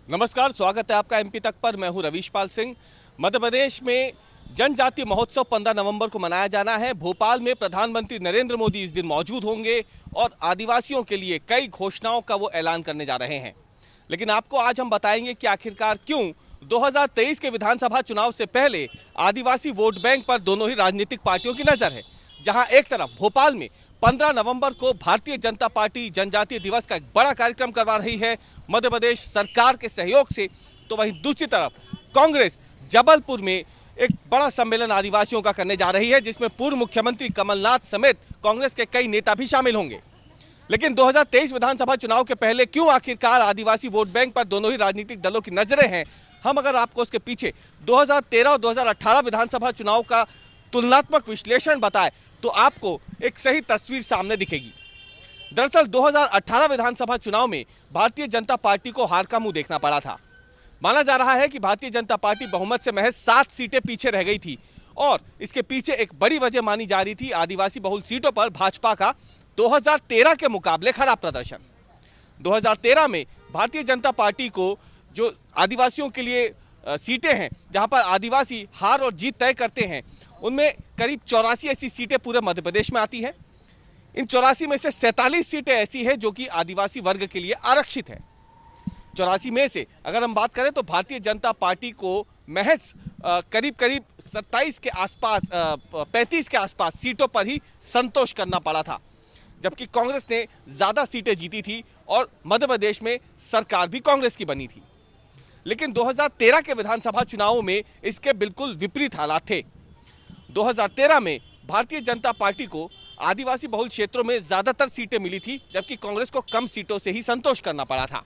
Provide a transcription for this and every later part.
नमस्कार, स्वागत है आपका एमपी तक पर। मैं हूं रवीशपाल सिंह। मध्य प्रदेश में जनजातीय महोत्सव 15 नवंबर को मनाया जाना है। भोपाल में प्रधानमंत्री नरेंद्र मोदी इस दिन मौजूद होंगे और आदिवासियों के लिए कई घोषणाओं का वो ऐलान करने जा रहे हैं। लेकिन आपको आज हम बताएंगे कि आखिरकार क्यों 2023 के विधानसभा चुनाव से पहले आदिवासी वोट बैंक पर दोनों ही राजनीतिक पार्टियों की नजर है। जहां एक तरफ भोपाल में 15 नवंबर को भारतीय जनता पार्टी जनजातीय दिवस का एक बड़ा कार्यक्रम करवा रही है मध्य प्रदेश सरकार के सहयोग से, तो वहीं दूसरी तरफ कांग्रेस जबलपुर में एक बड़ा सम्मेलन आदिवासियों का करने जा रही है, जिसमें पूर्व मुख्यमंत्री कमलनाथ समेत कांग्रेस के कई नेता भी शामिल होंगे। लेकिन 2023 विधानसभा चुनाव के पहले क्यों आखिरकार आदिवासी वोट बैंक पर दोनों ही राजनीतिक दलों की नजरें हैं, हम अगर आपको उसके पीछे 2013 और 2018 विधानसभा चुनाव का तुलनात्मक विश्लेषण बताए तो आपको एक सही तस्वीर सामने दिखेगी। दरअसल 2018 विधानसभा चुनाव में भारतीय जनता पार्टी को हार का मुंह देखना पड़ा था। माना जा रहा है कि भारतीय जनता पार्टी बहुमत से महज 7 सीटें पीछे रह गई थी और इसके पीछे एक बड़ी वजह मानी जा रही थी आदिवासी बहुल सीटों पर भाजपा का 2013 के मुकाबले खराब प्रदर्शन। 2013 में भारतीय जनता पार्टी को जो आदिवासियों के लिए सीटें हैं, जहां पर आदिवासी हार और जीत तय करते हैं, उनमें करीब 84 ऐसी सीटें पूरे मध्य प्रदेश में आती हैं। इन 84 में से 47 सीटें ऐसी हैं जो कि आदिवासी वर्ग के लिए आरक्षित है। 84 में से अगर हम बात करें तो भारतीय जनता पार्टी को महज करीब 27 के आसपास 35 के आसपास सीटों पर ही संतोष करना पड़ा था, जबकि कांग्रेस ने ज्यादा सीटें जीती थी और मध्य प्रदेश में सरकार भी कांग्रेस की बनी थी। लेकिन 2013 के विधानसभा चुनावों में इसके बिल्कुल विपरीत हालात थे। 2013 में भारतीय जनता पार्टी को आदिवासी बहुल क्षेत्रों में ज्यादातर सीटें मिली थी, जबकि कांग्रेस को कम सीटों से ही संतोष करना पड़ा था।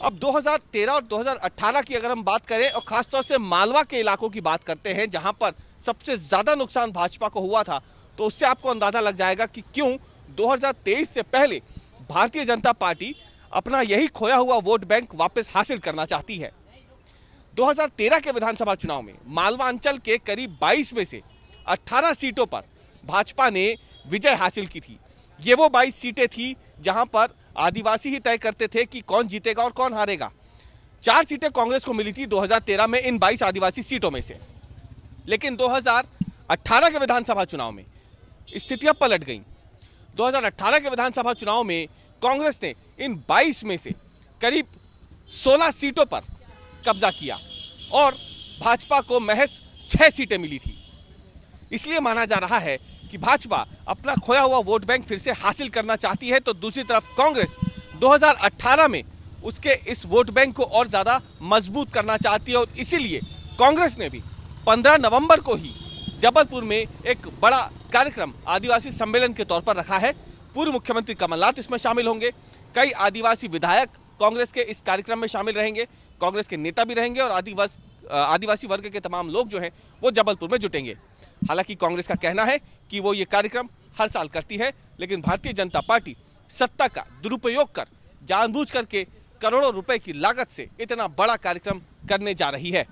अब 2013 और 2018 की अगर हम बात करें और खासतौर से मालवा के इलाकों की बात करते हैं, जहां पर सबसे ज्यादा नुकसान भाजपा को हुआ था, तो उससे आपको अंदाजा लग जाएगा कि क्यों 2023 से पहले भारतीय जनता पार्टी अपना यही खोया हुआ वोट बैंक वापस हासिल करना चाहती है। 2013 के विधानसभा चुनाव में मालवा अंचल के करीब 22 में से 18 सीटों पर भाजपा ने विजय हासिल की थी। ये वो 22 सीटें थी जहां पर आदिवासी ही तय करते थे कि कौन जीतेगा और कौन हारेगा। 4 सीटें कांग्रेस को मिली थी 2013 में इन 22 आदिवासी सीटों में से। लेकिन 2018 के विधानसभा चुनाव में स्थितियां पलट गईं। 2018 के विधानसभा चुनाव में कांग्रेस ने इन 22 में से करीब 16 सीटों पर कब्जा किया और भाजपा को महज 6 सीटें मिली थी। इसलिए माना जा रहा है कि भाजपा अपना खोया हुआ वोट बैंक फिर से हासिल करना चाहती है, तो दूसरी तरफ कांग्रेस 2018 में उसके इस वोट बैंक को और ज्यादा मजबूत करना चाहती है और इसीलिए कांग्रेस ने भी 15 नवंबर को ही जबलपुर में एक बड़ा कार्यक्रम आदिवासी सम्मेलन के तौर पर रखा है। पूर्व मुख्यमंत्री कमलनाथ इसमें शामिल होंगे, कई आदिवासी विधायक कांग्रेस के इस कार्यक्रम में शामिल रहेंगे, कांग्रेस के नेता भी रहेंगे और आदिवासी वर्ग के तमाम लोग जो हैं वो जबलपुर में जुटेंगे। हालांकि कांग्रेस का कहना है कि वो ये कार्यक्रम हर साल करती है, लेकिन भारतीय जनता पार्टी सत्ता का दुरुपयोग कर जानबूझ करके करोड़ों रुपए की लागत से इतना बड़ा कार्यक्रम करने जा रही है।